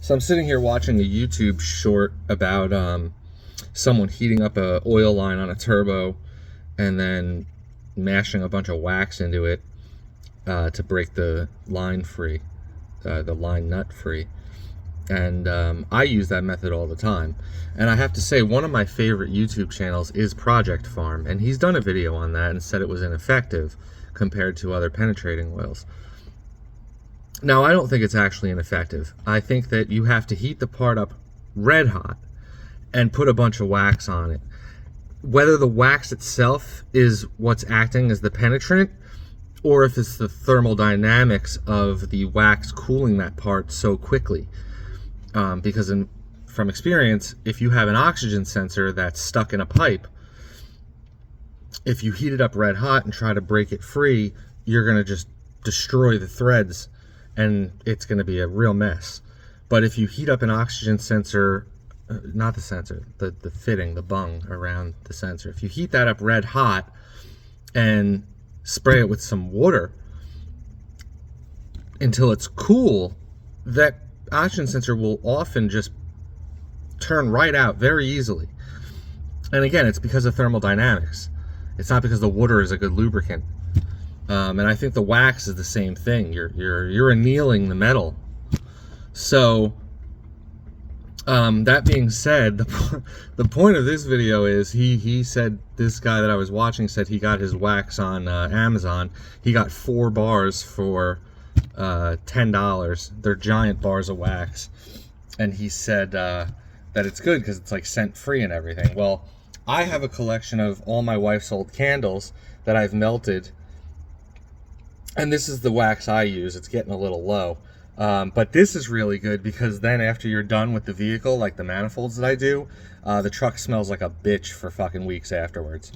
So I'm sitting here watching a YouTube short about someone heating up a oil line on a turbo and then mashing a bunch of wax into it to break the line free, the line nut free. And I use that method all the time. And I have to say, one of my favorite YouTube channels is Project Farm, and he's done a video on that and said it was ineffective compared to other penetrating oils. Now, I don't think it's actually ineffective. I think that you have to heat the part up red hot and put a bunch of wax on it. Whether the wax itself is what's acting as the penetrant, or if it's the thermal dynamics of the wax cooling that part so quickly. Because from experience, if you have an oxygen sensor that's stuck in a pipe, if you heat it up red hot and try to break it free, you're going to just destroy the threads and it's going to be a real mess. But if you heat up an oxygen sensor, not the sensor, the fitting, the bung around the sensor, if you heat that up red hot and spray it with some water until it's cool, that oxygen sensor will often just turn right out very easily. And again, it's because of thermal dynamics. It's not because the water is a good lubricant. And I think the wax is the same thing. You're annealing the metal. So that being said, the point of this video is he said, this guy that I was watching said he got his wax on Amazon. He got 4 bars for $10. They're giant bars of wax, and he said that it's good because it's like scent free and everything. Well, I have a collection of all my wife's old candles that I've melted, and this is the wax I use. It's getting a little low, but this is really good because then after you're done with the vehicle, like the manifolds that I do, the truck smells like a bitch for fucking weeks afterwards.